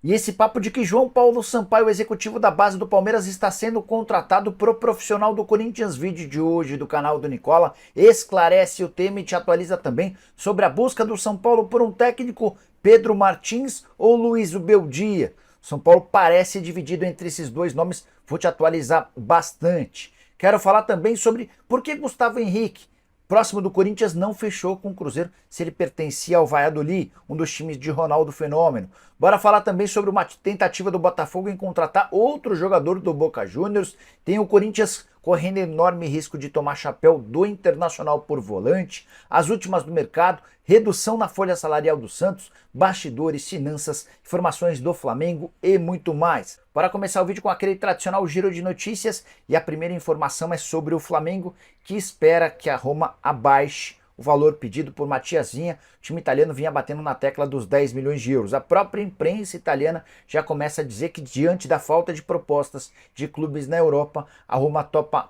E esse papo de que João Paulo Sampaio, executivo da base do Palmeiras, está sendo contratado pro profissional do Corinthians, vídeo de hoje do canal do Nicola, esclarece o tema e te atualiza também sobre a busca do São Paulo por um técnico, Pedro Martins ou Luiz Beldia. São Paulo parece dividido entre esses dois nomes, vou te atualizar bastante. Quero falar também sobre por que Gustavo Henrique, próximo do Corinthians, não fechou com o Cruzeiro se ele pertencia ao Valladolid, um dos times de Ronaldo Fenômeno. Bora falar também sobre uma tentativa do Botafogo em contratar outro jogador do Boca Juniors. Tem o Corinthians correndo enorme risco de tomar chapéu do Internacional por volante, as últimas do mercado, redução na folha salarial do Santos, bastidores, finanças, informações do Flamengo e muito mais. Para começar o vídeo com aquele tradicional giro de notícias, e a primeira informação é sobre o Flamengo, que espera que a Roma abaixe o valor pedido por Matias Vinha. O time italiano vinha batendo na tecla dos 10 milhões de euros. A própria imprensa italiana já começa a dizer que, diante da falta de propostas de clubes na Europa, a Roma topa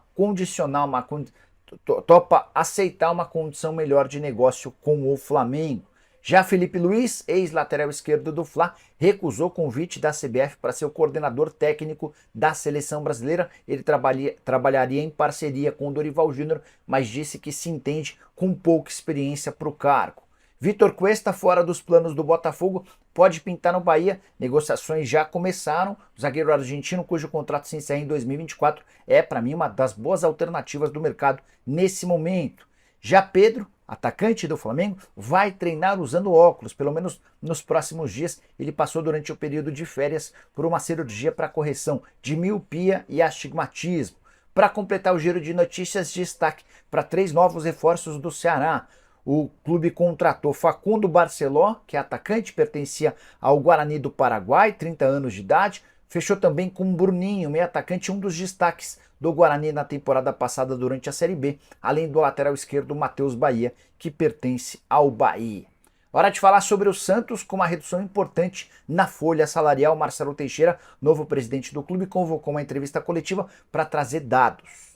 aceitar uma condição melhor de negócio com o Flamengo. Já Felipe Luiz, ex-lateral esquerdo do Fla, recusou o convite da CBF para ser o coordenador técnico da seleção brasileira. Ele trabalharia em parceria com o Dorival Júnior, mas disse que se entende com pouca experiência para o cargo. Vitor Cuesta, fora dos planos do Botafogo, pode pintar no Bahia. Negociações já começaram. O zagueiro argentino, cujo contrato se encerra em 2024, é para mim uma das boas alternativas do mercado nesse momento. Já Pedro, atacante do Flamengo, vai treinar usando óculos, pelo menos nos próximos dias. Ele passou durante o período de férias por uma cirurgia para correção de miopia e astigmatismo. Para completar o giro de notícias, destaque para 3 novos reforços do Ceará. O clube contratou Facundo Barceló, que é atacante, pertencia ao Guarani do Paraguai, 30 anos de idade. Fechou também com Bruninho, meio atacante, um dos destaques do Guarani na temporada passada durante a Série B, além do lateral esquerdo Matheus Bahia, que pertence ao Bahia. Hora de falar sobre o Santos, com uma redução importante na folha salarial. Marcelo Teixeira, novo presidente do clube, convocou uma entrevista coletiva para trazer dados.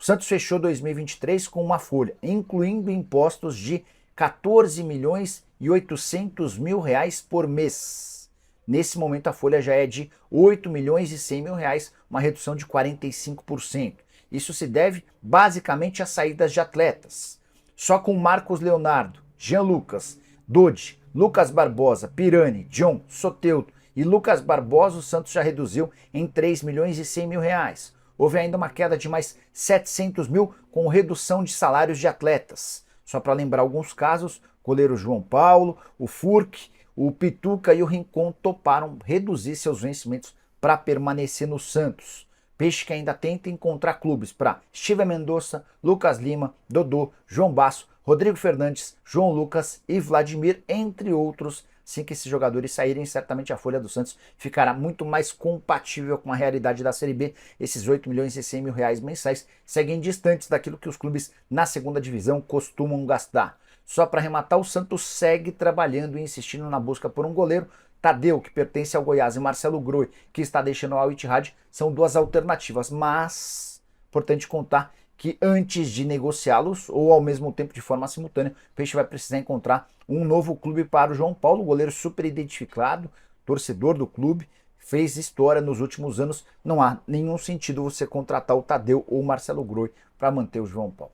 O Santos fechou 2023 com uma folha, incluindo impostos, de 14 milhões e 800 mil reais por mês. Nesse momento a folha já é de 8 milhões e 100 mil reais, uma redução de 45%. Isso se deve basicamente às saídas de atletas. Só com Marcos Leonardo, Jean Lucas, Dodi, Lucas Barbosa, Pirani, John, Soteldo e Lucas Barbosa, o Santos já reduziu em 3 milhões e 100 mil reais. Houve ainda uma queda de mais 700 mil com redução de salários de atletas. Só para lembrar alguns casos, o goleiro João Paulo, o Furk, o Pituca e o Rincon toparam reduzir seus vencimentos para permanecer no Santos. Peixe que ainda tenta encontrar clubes para Steven Mendonça, Lucas Lima, Dodô, João Basso, Rodrigo Fernandes, João Lucas e Vladimir, entre outros. Assim que esses jogadores saírem, certamente a folha do Santos ficará muito mais compatível com a realidade da Série B. Esses 8 milhões e 100 mil reais mensais seguem distantes daquilo que os clubes na segunda divisão costumam gastar. Só para arrematar, o Santos segue trabalhando e insistindo na busca por um goleiro. Tadeu, que pertence ao Goiás, e Marcelo Groi, que está deixando o Al Ittihad, são duas alternativas. Mas, importante contar que antes de negociá-los, ou ao mesmo tempo de forma simultânea, o Peixe vai precisar encontrar um novo clube para o João Paulo, goleiro super identificado, torcedor do clube, fez história nos últimos anos. Não há nenhum sentido você contratar o Tadeu ou o Marcelo Groi para manter o João Paulo.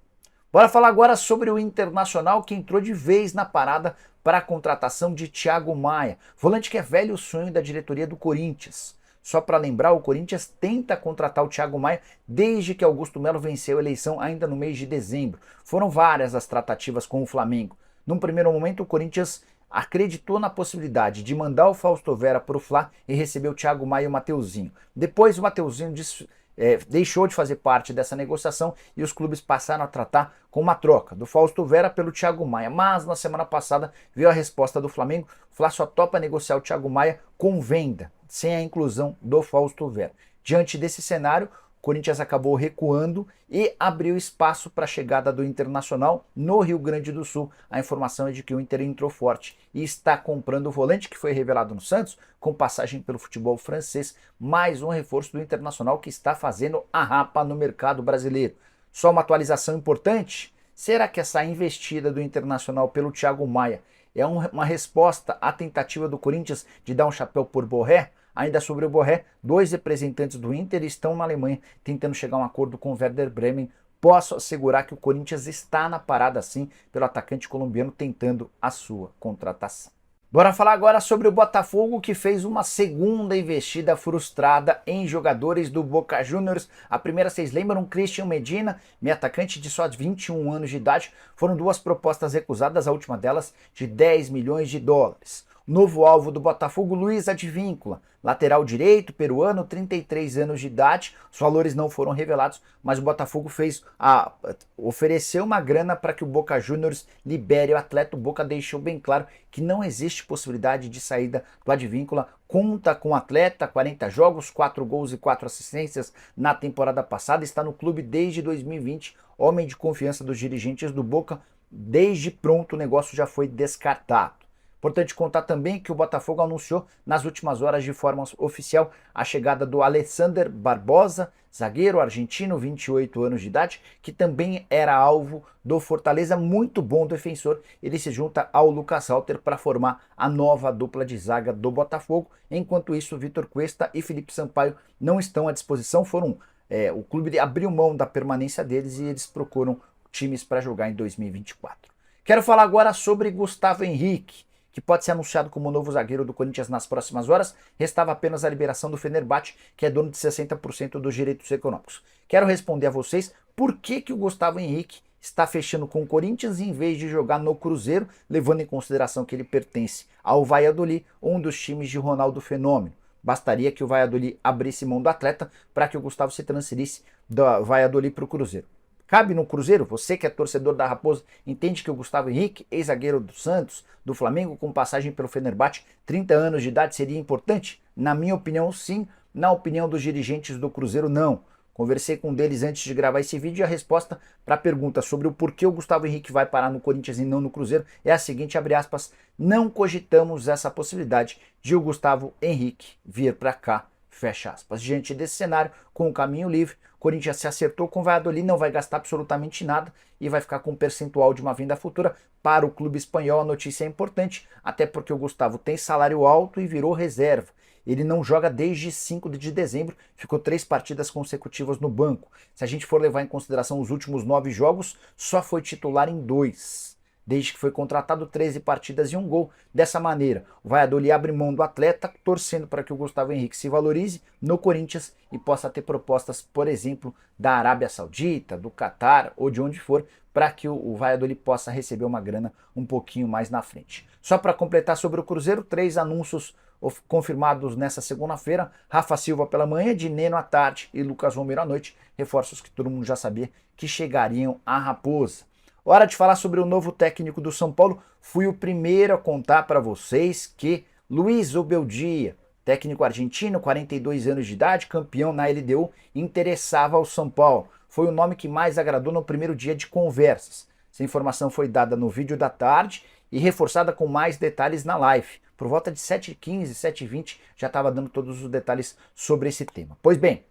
Bora falar agora sobre o Internacional, que entrou de vez na parada para a contratação de Thiago Maia, volante que é velho sonho da diretoria do Corinthians. Só para lembrar, o Corinthians tenta contratar o Thiago Maia desde que Augusto Melo venceu a eleição ainda no mês de dezembro. Foram várias as tratativas com o Flamengo. Num primeiro momento, o Corinthians acreditou na possibilidade de mandar o Fausto Vera para o Fla e receber o Thiago Maia e o Mateuzinho. Depois o Mateuzinho deixou de fazer parte dessa negociação e os clubes passaram a tratar com uma troca do Fausto Vera pelo Thiago Maia. Mas na semana passada veio a resposta do Flamengo. O Fla só topa negociar o Thiago Maia com venda, sem a inclusão do Fausto Vera. Diante desse cenário, o Corinthians acabou recuando e abriu espaço para a chegada do Internacional no Rio Grande do Sul. A informação é de que o Inter entrou forte e está comprando o volante que foi revelado no Santos, com passagem pelo futebol francês, mais um reforço do Internacional que está fazendo a rapa no mercado brasileiro. Só uma atualização importante: será que essa investida do Internacional pelo Thiago Maia É uma resposta à tentativa do Corinthians de dar um chapéu por Borré? Ainda sobre o Borré, 2 representantes do Inter estão na Alemanha tentando chegar a um acordo com o Werder Bremen. Posso assegurar que o Corinthians está na parada sim pelo atacante colombiano tentando a sua contratação. Bora falar agora sobre o Botafogo, que fez uma segunda investida frustrada em jogadores do Boca Juniors. A primeira, vocês lembram, Christian Medina, meio atacante de só 21 anos de idade. Foram 2 propostas recusadas, a última delas de 10 milhões de dólares. Novo alvo do Botafogo, Luiz Advíncula, lateral direito, peruano, 33 anos de idade. Os valores não foram revelados, mas o Botafogo ofereceu uma grana para que o Boca Juniors libere o atleta. O Boca deixou bem claro que não existe possibilidade de saída do Advíncula. Conta com o atleta, 40 jogos, 4 gols e 4 assistências na temporada passada. Está no clube desde 2020, homem de confiança dos dirigentes do Boca. Desde pronto o negócio já foi descartado. Importante contar também que o Botafogo anunciou nas últimas horas de forma oficial a chegada do Alexander Barbosa, zagueiro argentino, 28 anos de idade, que também era alvo do Fortaleza, muito bom defensor. Ele se junta ao Lucas Halter para formar a nova dupla de zaga do Botafogo. Enquanto isso, Vitor Cuesta e Felipe Sampaio não estão à disposição. O clube abriu mão da permanência deles e eles procuram times para jogar em 2024. Quero falar agora sobre Gustavo Henrique, que pode ser anunciado como novo zagueiro do Corinthians nas próximas horas. Restava apenas a liberação do Fenerbahçe, que é dono de 60% dos direitos econômicos. Quero responder a vocês por que o Gustavo Henrique está fechando com o Corinthians em vez de jogar no Cruzeiro, levando em consideração que ele pertence ao Valladolid, um dos times de Ronaldo Fenômeno. Bastaria que o Valladolid abrisse mão do atleta para que o Gustavo se transferisse do Valladolid para o Cruzeiro. Cabe no Cruzeiro? Você que é torcedor da Raposa entende que o Gustavo Henrique, ex-zagueiro do Santos, do Flamengo, com passagem pelo Fenerbahçe, 30 anos de idade, seria importante? Na minha opinião, sim. Na opinião dos dirigentes do Cruzeiro, não. Conversei com um deles antes de gravar esse vídeo e a resposta para a pergunta sobre o porquê o Gustavo Henrique vai parar no Corinthians e não no Cruzeiro é a seguinte, abre aspas, não cogitamos essa possibilidade de o Gustavo Henrique vir para cá, fecha aspas. Diante desse cenário, com o caminho livre, o Corinthians se acertou com o Valladolid, não vai gastar absolutamente nada e vai ficar com um percentual de uma venda futura. Para o clube espanhol a notícia é importante, até porque o Gustavo tem salário alto e virou reserva. Ele não joga desde 5 de dezembro, ficou 3 partidas consecutivas no banco. Se a gente for levar em consideração os últimos 9 jogos, só foi titular em 2. Desde que foi contratado, 13 partidas e 1 gol. Dessa maneira, o Valladolid abre mão do atleta, torcendo para que o Gustavo Henrique se valorize no Corinthians e possa ter propostas, por exemplo, da Arábia Saudita, do Catar ou de onde for, para que o Valladolid possa receber uma grana um pouquinho mais na frente. Só para completar sobre o Cruzeiro, 3 anúncios confirmados nessa segunda-feira: Rafa Silva pela manhã, Dineno à tarde e Lucas Romero à noite. Reforços que todo mundo já sabia que chegariam à Raposa. Hora de falar sobre o novo técnico do São Paulo. Fui o primeiro a contar para vocês que Luiz Obeldia, técnico argentino, 42 anos de idade, campeão na LDU, interessava ao São Paulo. Foi o nome que mais agradou no primeiro dia de conversas. Essa informação foi dada no vídeo da tarde e reforçada com mais detalhes na live. Por volta de 7h15, 7h20, já estava dando todos os detalhes sobre esse tema. Pois bem,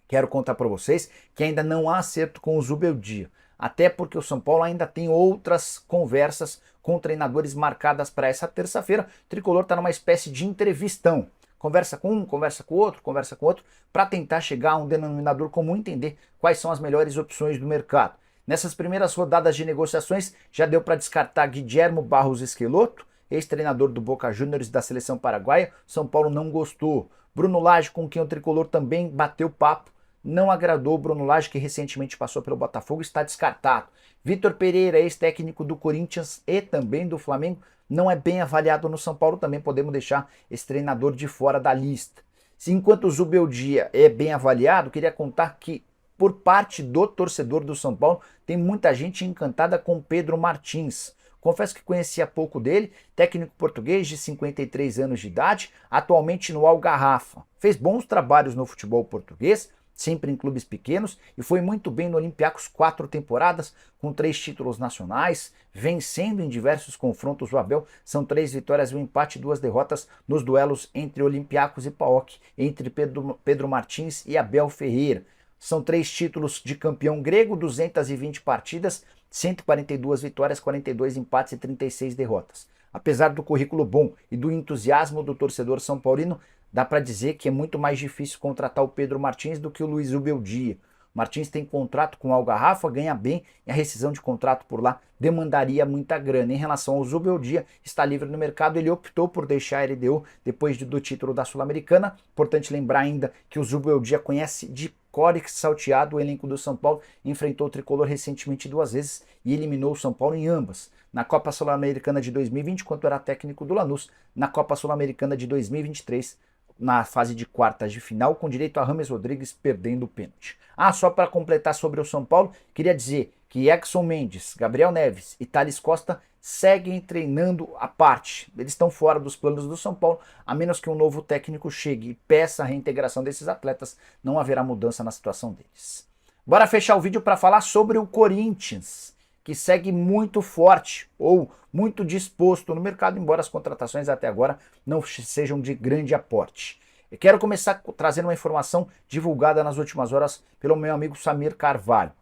quero contar para vocês que ainda não há acerto com o Zubeldia. Até porque o São Paulo ainda tem outras conversas com treinadores marcadas para essa terça-feira. O Tricolor está numa espécie de entrevistão. Conversa com um, conversa com outro, para tentar chegar a um denominador comum, entender quais são as melhores opções do mercado. Nessas primeiras rodadas de negociações, já deu para descartar Guillermo Barros Esqueloto, ex-treinador do Boca Juniors e da seleção paraguaia. São Paulo não gostou. Bruno Lage, com quem o Tricolor também bateu papo, não agradou. Bruno Lage, que recentemente passou pelo Botafogo, está descartado. Vitor Pereira, ex-técnico do Corinthians e também do Flamengo, não é bem avaliado no São Paulo. Também podemos deixar esse treinador de fora da lista. Se enquanto o Zubeldia é bem avaliado, queria contar que por parte do torcedor do São Paulo tem muita gente encantada com Pedro Martins. Confesso que conhecia pouco dele, técnico português de 53 anos de idade, atualmente no Algarrafa. Fez bons trabalhos no futebol português, sempre em clubes pequenos, e foi muito bem no Olympiacos 4 temporadas, com 3 títulos nacionais, vencendo em diversos confrontos o Abel. São 3 vitórias, 1 empate e 2 derrotas nos duelos entre Olympiacos e PAOK, entre Pedro Martins e Abel Ferreira. São 3 títulos de campeão grego, 220 partidas, 142 vitórias, 42 empates e 36 derrotas. Apesar do currículo bom e do entusiasmo do torcedor são paulino, dá para dizer que é muito mais difícil contratar o Pedro Martins do que o Luiz Zubeldia. Martins tem contrato com o Algarrafa, ganha bem e a rescisão de contrato por lá demandaria muita grana. Em relação ao Zubeldia, está livre no mercado, ele optou por deixar a LDU depois do título da Sul-Americana. Importante lembrar ainda que o Zubeldia conhece de cor e salteado o elenco do São Paulo, enfrentou o Tricolor recentemente 2 vezes e eliminou o São Paulo em ambas. Na Copa Sul-Americana de 2020, quando era técnico do Lanús, na Copa Sul-Americana de 2023, na fase de quartas de final, com direito a James Rodrigues perdendo o pênalti. Só para completar sobre o São Paulo, queria dizer que Exson Mendes, Gabriel Neves e Thales Costa seguem treinando à parte. Eles estão fora dos planos do São Paulo, a menos que um novo técnico chegue e peça a reintegração desses atletas, não haverá mudança na situação deles. Bora fechar o vídeo para falar sobre o Corinthians, que segue muito forte ou muito disposto no mercado, embora as contratações até agora não sejam de grande aporte. Eu quero começar trazendo uma informação divulgada nas últimas horas pelo meu amigo Samir Carvalho.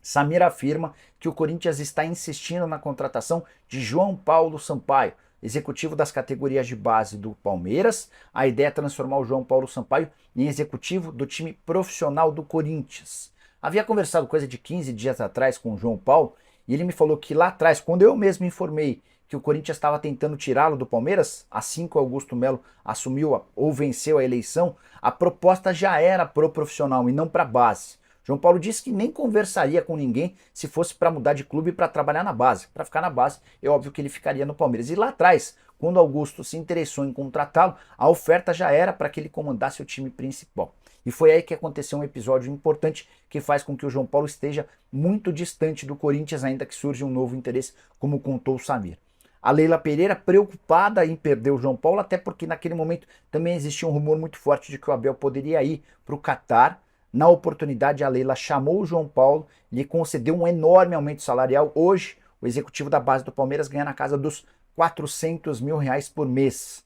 Samir afirma que o Corinthians está insistindo na contratação de João Paulo Sampaio, executivo das categorias de base do Palmeiras. A ideia é transformar o João Paulo Sampaio em executivo do time profissional do Corinthians. Havia conversado coisa de 15 dias atrás com o João Paulo e ele me falou que lá atrás, quando eu mesmo informei que o Corinthians estava tentando tirá-lo do Palmeiras, assim que o Augusto Melo assumiu ou venceu a eleição, a proposta já era pro profissional e não para base. João Paulo disse que nem conversaria com ninguém se fosse para mudar de clube para trabalhar na base. Para ficar na base, é óbvio que ele ficaria no Palmeiras. E lá atrás, quando Augusto se interessou em contratá-lo, a oferta já era para que ele comandasse o time principal. E foi aí que aconteceu um episódio importante que faz com que o João Paulo esteja muito distante do Corinthians, ainda que surja um novo interesse, como contou o Samir. A Leila Pereira preocupada em perder o João Paulo, até porque naquele momento também existia um rumor muito forte de que o Abel poderia ir para o Catar. Na oportunidade, a Leila chamou o João Paulo, lhe concedeu um enorme aumento salarial. Hoje, o executivo da base do Palmeiras ganha na casa dos R$400 mil por mês.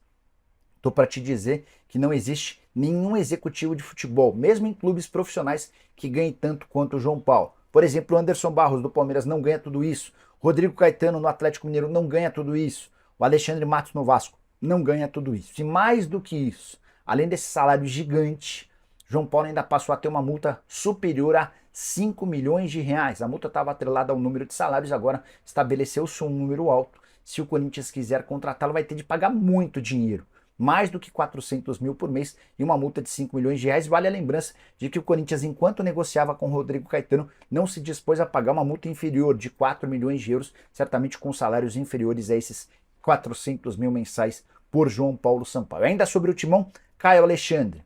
Estou para te dizer que não existe nenhum executivo de futebol, mesmo em clubes profissionais, que ganhe tanto quanto o João Paulo. Por exemplo, o Anderson Barros do Palmeiras não ganha tudo isso. Rodrigo Caetano no Atlético Mineiro não ganha tudo isso. O Alexandre Matos no Vasco não ganha tudo isso. E mais do que isso, além desse salário gigante, João Paulo ainda passou a ter uma multa superior a R$5 milhões. A multa estava atrelada ao número de salários, agora estabeleceu-se um número alto. Se o Corinthians quiser contratá-lo, vai ter de pagar muito dinheiro. Mais do que R$400 mil por mês e uma multa de R$5 milhões. Vale a lembrança de que o Corinthians, enquanto negociava com o Rodrigo Caetano, não se dispôs a pagar uma multa inferior de €4 milhões, certamente com salários inferiores a esses R$400 mil mensais por João Paulo Sampaio. Ainda sobre o timão, Caio Alexandre.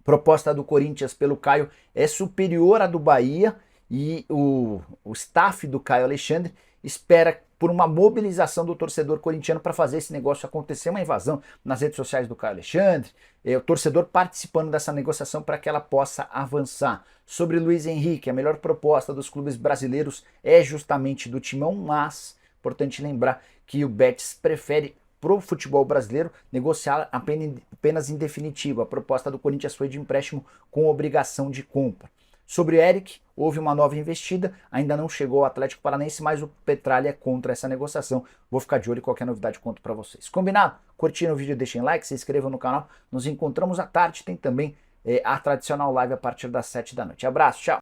Proposta do Corinthians pelo Caio é superior à do Bahia e o staff do Caio Alexandre espera por uma mobilização do torcedor corintiano para fazer esse negócio acontecer, uma invasão nas redes sociais do Caio Alexandre, o torcedor participando dessa negociação para que ela possa avançar. Sobre Luiz Henrique, a melhor proposta dos clubes brasileiros é justamente do Timão, mas importante lembrar que o Betis prefere para o futebol brasileiro negociar apenas em definitivo. A proposta do Corinthians foi de empréstimo com obrigação de compra. Sobre Eric, houve uma nova investida, ainda não chegou ao Atlético Paranaense, mas o Petralha é contra essa negociação. Vou ficar de olho e qualquer novidade conto para vocês. Combinado? Curtiram o vídeo, deixem like, se inscrevam no canal. Nos encontramos à tarde, tem também a tradicional live a partir das 7 da noite. Abraço, tchau!